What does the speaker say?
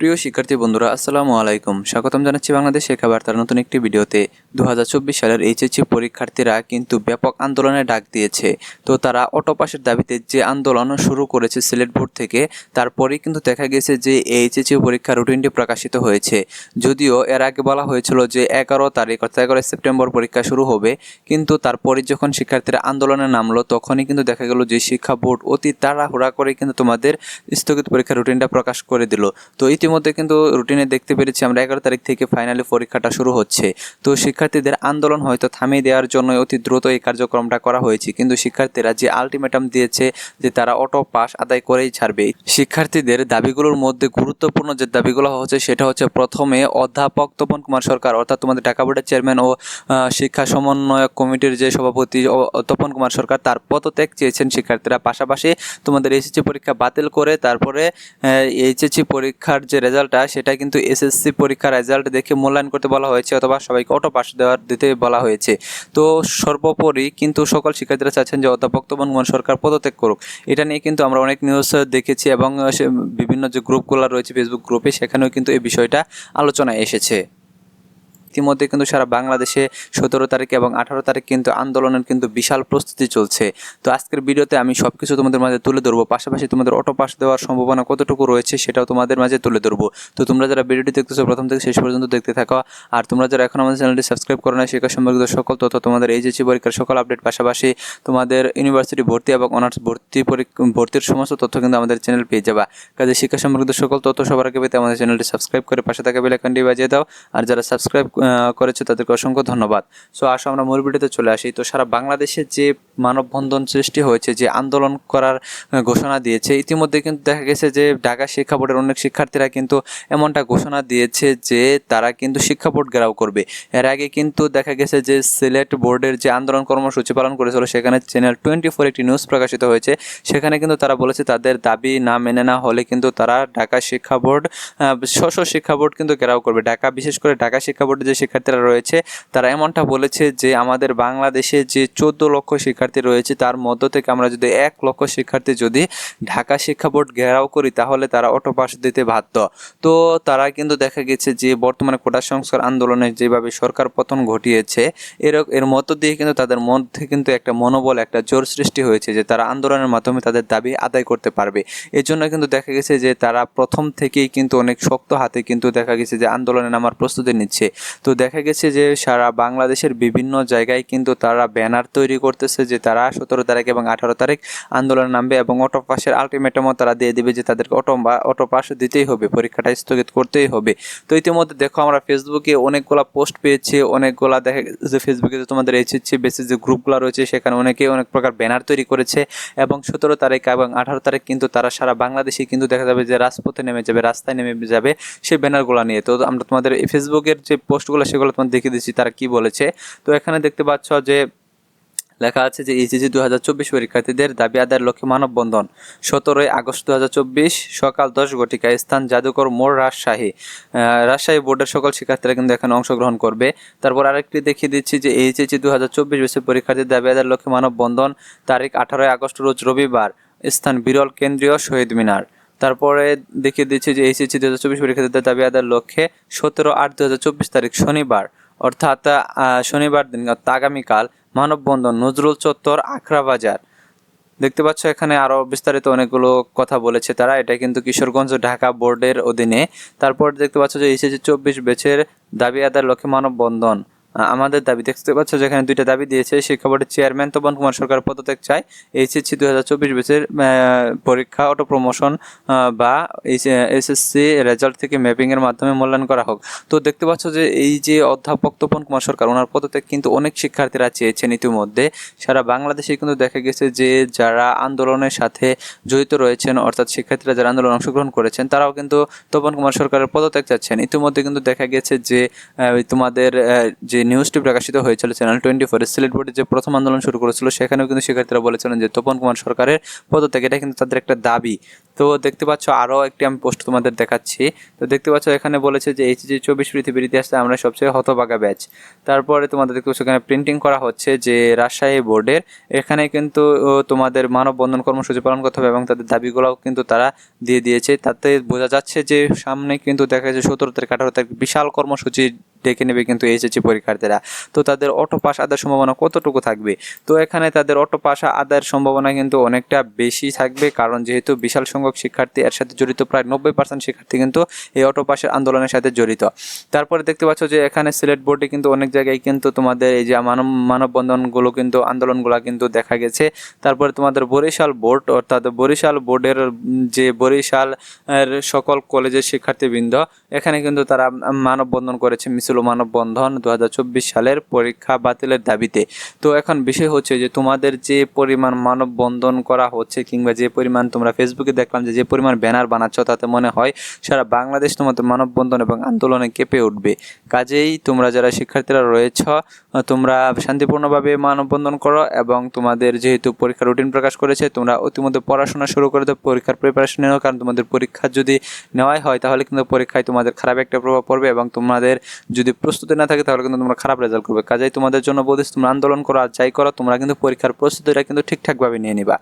প্রিয় শিক্ষার্থী বন্ধুরা, আসসালামু আলাইকুম। স্বাগতম জানাচ্ছি বাংলাদেশ শিক্ষাবার্তার নতুন একটি ভিডিওতে। 2024 সালের এইচএসসি পরীক্ষার্থীরা কিন্তু ব্যাপক আন্দোলনের ডাক দিয়েছে। তো তারা অটো পাসের দাবিতে যে আন্দোলন শুরু করেছে সিলেট বোর্ড থেকে, তারপরেই কিন্তু দেখা গেছে যে এইচএসসি পরীক্ষার রুটিনটি প্রকাশিত হয়েছে। যদিও এর আগে বলা হয়েছিল যে 11 তারিখ অর্থাৎ 11 সেপ্টেম্বর পরীক্ষা শুরু হবে, কিন্তু তারপরে যখন শিক্ষার্থীরা আন্দোলনে নামলো তখনই কিন্তু দেখা গেল যে শিক্ষা বোর্ড অতি তাড়াহুড়া করে কিন্তু তোমাদের স্থগিত পরীক্ষার রুটিনটা প্রকাশ করে দিল। তো ইতিমধ্যে কিন্তু রুটিনে দেখতে পেরেছি আমরা 11 তারিখ থেকে ফাইনালি পরীক্ষাটা শুরু হচ্ছে। তো শিক্ষার্থীদের আন্দোলন হয়তো থামিয়ে দেওয়ার জন্য অতি দ্রুত এই কার্যক্রমটা করা হয়েছে, কিন্তু শিক্ষার্থীরা যে আলটিমেটাম দিয়েছে যে তারা অটো পাস আদায় করেই ছাড়বে। শিক্ষার্থীদের দাবিগুলোর মধ্যে গুরুত্বপূর্ণ যে দাবিগুলো হচ্ছে সেটা হচ্ছে, প্রথমে অধ্যাপক তপন কুমার সরকার অর্থাৎ তোমাদের ঢাকা বোর্ডের চেয়ারম্যান ও শিক্ষা সমন্বয়ক কমিটির যে সভাপতি তপন কুমার সরকার, তার পদত্যাগ চেয়েছেন শিক্ষার্থীরা। পাশাপাশি তোমাদের এইচএসসি পরীক্ষা বাতিল করে তারপরে এইচএসসি পরীক্ষার যে রেজাল্টটা সেটা কিন্তু এসএসসি পরীক্ষার রেজাল্ট দেখে মূল্যায়ন করতে বলা হয়েছে, অথবা সবাইকে অটো পাস দিতে বলা হয়েছে। তো সর্বোপরি কিন্তু সকল শিক্ষার্থীরা চাচ্ছেন যে অধ্যাপক তপন কুমার সরকার পদত্যাগ করুক। এটা নিয়ে কিন্তু আমরা অনেক নিউজ দেখেছি এবং বিভিন্ন যে গ্রুপগুলো রয়েছে ফেসবুক গ্রুপে, সেখানেও কিন্তু এই বিষয়টা আলোচনায় এসেছে। ইতিমধ্যে কিন্তু সারা বাংলাদেশে 17 তারিখ এবং 18 তারিখ কিন্তু আন্দোলনের কিন্তু বিশাল প্রস্তুতি চলছে। তো আজকের ভিডিওতে আমি সবকিছু তোমাদের মাঝে তুলে ধরবো, পাশাপাশি তোমাদের অটো পাস দেওয়ার সম্ভাবনা কতটুকু রয়েছে সেটাও তোমাদের মাঝে তুলে ধরবো। তো তোমরা যারা ভিডিওটি দেখতেছো প্রথম থেকে শেষ পর্যন্ত দেখতে থাকো, আর তোমরা যারা এখন আমাদের চ্যানেলটি সাবস্ক্রাইব করো না, শিক্ষা সম্পর্কিত সকল তথ্য, তোমাদের এইচএসসি পরীক্ষার সকল আপডেট, পাশাপাশি তোমাদের ইউনিভার্সিটি ভর্তি এবং অনার্স ভর্তির সমস্ত তথ্য কিন্তু আমাদের চ্যানেল পেয়ে যাবা। কাজে শিক্ষা সম্পর্কিত সকল তথ্য সবার আগে পেতে আমাদের চ্যানেলটি সাবস্ক্রাইব করে পাশে থাকা বেল আইকনটি বাজিয়ে দাও। আর যারা সাবস্ক্রাইব করেছে তাদেরকে অসংখ্য ধন্যবাদ। সো আসো আমরা মূল ভিডিওতে চলে আসি। তো সারা বাংলাদেশে যে মানববন্ধন সৃষ্টি হয়েছে, যে আন্দোলন করার ঘোষণা দিয়েছে, ইতিমধ্যে কিন্তু দেখা গেছে যে ঢাকা শিক্ষা বোর্ডের অনেক শিক্ষার্থীরা কিন্তু এমনটা ঘোষণা দিয়েছে যে তারা কিন্তু শিক্ষা বোর্ড ঘেরাও করবে। এর আগে কিন্তু দেখা গেছে যে সিলেট বোর্ডের যে আন্দোলন কর্মসূচি পালন করেছিল, সেখানে চ্যানেল 24 একটি নিউজ প্রকাশিত হয়েছে। সেখানে কিন্তু তারা বলেছে তাদের দাবি না মেনে না হলে কিন্তু তারা ঢাকা শিক্ষা বোর্ড শিক্ষা বোর্ড কিন্তু ঘেরাও করবে। বিশেষ করে ঢাকা শিক্ষা বোর্ডের যে শিক্ষার্থীরা রয়েছে তারা এমনটা বলেছে যে আমাদের বাংলাদেশে যে 14 লক্ষ শিক্ষার্থী রয়েছে তার মধ্য থেকে আমরা যদি 1 লক্ষ শিক্ষার্থী যদি ঢাকা শিক্ষা বোর্ড ঘেরাও করি তাহলে তারা অটো পাস দিতে বাধ্য। তো তারা কিন্তু দেখা গেছে যে বর্তমানে কোটা সংস্কার আন্দোলনে যেভাবে সরকার পতন ঘটিয়েছে, এর মধ্য দিয়ে কিন্তু তাদের মধ্যে কিন্তু একটা মনোবল, একটা জোর সৃষ্টি হয়েছে যে তারা আন্দোলনের মাধ্যমে তাদের দাবি আদায় করতে পারবে। এর জন্য কিন্তু দেখা গেছে যে তারা প্রথম থেকেই কিন্তু অনেক শক্ত হাতে কিন্তু দেখা গেছে যে আন্দোলনে নামার প্রস্তুতি নিচ্ছে। তো দেখা গেছে যে সারা বাংলাদেশের বিভিন্ন জায়গায় কিন্তু তারা ব্যানার তৈরি করতেছে যে তারা 17 তারিখ এবং 18 তারিখ আন্দোলনে নামবে এবং অটো পাসের আলটিমেটামও তারা দিয়ে দেবে যে তাদেরকে অটো পাস দিতেই হবে, পরীক্ষাটা স্থগিত করতেই হবে। তো ইতিমধ্যে দেখো আমরা ফেসবুকে অনেকগুলা পোস্ট পেয়েছি, অনেকগুলা দেখা গেছে ফেসবুকে যে তোমাদের এইচএসসি বেসিস যে গ্রুপগুলো রয়েছে সেখানে অনেকেই অনেক প্রকার ব্যানার তৈরি করেছে এবং 17 তারিখ এবং 18 তারিখ কিন্তু তারা সারা বাংলাদেশে কিন্তু দেখা যাবে যে রাজপথে নেমে যাবে, রাস্তায় নেমে যাবে সেই ব্যানারগুলো নিয়ে। তো আমরা তোমাদের এই ফেসবুকের যে পোস্টগুলো সেগুলো তোমাদের দেখিয়ে দিচ্ছি তারা কি বলেছে। তো এখানে দেখতে পাচ্ছ যে লেখা আছে যে এইচএসসি 2024 পরীক্ষার্থীদের দাবি আদায়ের লক্ষ্যে মানববন্ধন 17 আগস্ট 2024 সকাল 10 ঘটিকায়, স্থান জাদুঘর মোড়, রাজশাহী বোর্ডের সকল শিক্ষার্থীরা কিন্তু এখানে অংশগ্রহণ করবে। তারপর আরেকটি দেখিয়ে দিচ্ছি যে এইচএসসি 2024 বছর পরীক্ষার্থীদের দাবি আদায়ের লক্ষ্যে মানববন্ধন, তারিখ 18 আগস্ট রোজ রবিবার, স্থান বিরল কেন্দ্রীয় শহীদ মিনার। তারপরে দেখিয়ে দিচ্ছি যে এইচএসসি 2024 পরীক্ষার্থীদের দাবি আদায়ের লক্ষ্যে 17/8/2024 তারিখ শনিবার, অর্থাৎ শনিবার দিন আগামীকাল মানববন্ধন নজরুল চত্বর, আখড়া বাজার। দেখতে পাচ্ছ এখানে আরও বিস্তারিত অনেকগুলো কথা বলেছে তারা। এটা কিন্তু কিশোরগঞ্জ ঢাকা বোর্ডের অধীনে। তারপর দেখতে পাচ্ছ যে এইচএসসি 24 ব্যাচের দাবি আদায়ের লক্ষ্যে মানববন্ধন। আমাদের দাবি দেখতে পাচ্ছ যেখানে দুইটা দাবি দিয়েছে। শিক্ষা বোর্ডের চেয়ারম্যান তপন কুমার সরকার পদত্যাগ চায়, এইচএসসি 2024 ব্যাচের পরীক্ষা অটো প্রমোশন বা এসএসসি রেজাল্ট থেকে ম্যাপিংয়ের মাধ্যমে মূল্যায়ন করা হোক। তো দেখতে পাচ্ছ যে এই যে অধ্যাপক তপন কুমার সরকার, ওনার পদত্যাগ কিন্তু অনেক শিক্ষার্থীরা চেয়েছেন ইতিমধ্যে। সারা বাংলাদেশে কিন্তু দেখা গেছে যে যারা আন্দোলনের সাথে জড়িত রয়েছেন, অর্থাৎ শিক্ষার্থীরা যারা আন্দোলনে অংশগ্রহণ করেছেন, তারাও কিন্তু তপন কুমার সরকারের পদত্যাগ চাচ্ছেন। ইতিমধ্যে কিন্তু দেখা গেছে যে তোমাদের যে নিউজটি প্রকাশিত হয়েছিল চ্যানেল 24 সিলেট বোর্ডে যে প্রথম আন্দোলন শুরু করেছিল, সেখানেও কিন্তু শিক্ষার্থীরা বলেছিলেন যে তপন কুমার সরকারের পদত্যাগ, এটা কিন্তু তাদের একটা দাবি। তো দেখতে পাচ্ছ আরও একটি আমি পোস্ট তোমাদের দেখাচ্ছি। তো দেখতে পাচ্ছ এখানে বলেছে যে এইচএসসি 24 পৃথিবীর ইতিহাসে আমরা সবচেয়ে হতভাগা ব্যাচ। তারপরে তোমাদের দেখতে পাচ্ছ এখানে প্রিন্টিং করা হচ্ছে যে রাজশাহী বোর্ডের, এখানে কিন্তু তোমাদের মানববন্ধন কর্মসূচি পালন করতে হবে এবং তাদের দাবিগুলোও কিন্তু তারা দিয়ে দিয়েছে। তাতে বোঝা যাচ্ছে যে সামনে কিন্তু দেখা যাচ্ছে 17 তারিখ 18 তারিখ বিশাল কর্মসূচি ডেকে নেবে কিন্তু এইচএসসি পরীক্ষার্থীরা। তো তাদের অটো পাস আদায়ের সম্ভাবনা কতটুকু থাকবে? তো এখানে তাদের অটো পাস আদায়ের সম্ভাবনা কিন্তু অনেকটা বেশি থাকবে, কারণ যেহেতু বিশাল সংখ্যক শিক্ষার্থী এর সাথে জড়িত, প্রায় 90% শিক্ষার্থী কিন্তু এই অটো পাসের আন্দোলনের সাথে জড়িত। তারপরে দেখতে পাচ্ছ যে এখানে সিলেট বোর্ডে কিন্তু অনেক জায়গায় কিন্তু তোমাদের এই যে মানববন্ধনগুলো কিন্তু আন্দোলনগুলো কিন্তু দেখা গেছে। তারপরে তোমাদের বরিশাল বোর্ড, অর্থাৎ বরিশাল বোর্ডের যে বরিশাল সকল কলেজের শিক্ষার্থীবৃন্দ, এখানে কিন্তু তারা মানববন্ধন করেছে, মিছিল মানববন্ধন 2024 সালের পরীক্ষা বাতিলের দাবিতে। তো এখন বিষয় হচ্ছে যে তোমাদের যে পরিমাণ মানববন্ধন করা হচ্ছে, কিংবা যে পরিমাণ তোমরা ফেসবুকে দেখলাম যে পরিমাণ ব্যানার বানাচ্ছ, তাতে মনে হয় সারা বাংলাদেশ তোমাদের মানববন্ধন এবং আন্দোলনে কেঁপে উঠবে। কাজেই তোমরা যারা শিক্ষার্থীরা রয়েছ, তোমরা শান্তিপূর্ণভাবে মানববন্ধন করো এবং তোমাদের যেহেতু পরীক্ষার রুটিন প্রকাশ করেছে, তোমরা অতিমধ্যে পড়াশোনা শুরু করে দাও, পরীক্ষার প্রিপারেশন নেও, কারণ তোমাদের পরীক্ষা যদি নেওয়াই হয় তাহলে কিন্তু পরীক্ষায় তোমাদের খারাপ একটা প্রভাব পড়বে এবং তোমাদের যদি প্রস্তুতি না থাকে তাহলে কিন্তু তোমরা খারাপ রেজাল্ট করবে। কাজেই তোমাদের জন্য বলছি, তোমরা আন্দোলন করো আর যাই করো, তোমরা কিন্তু পরীক্ষার প্রস্তুতিটা কিন্তু ঠিকঠাকভাবে নিয়ে নিবা।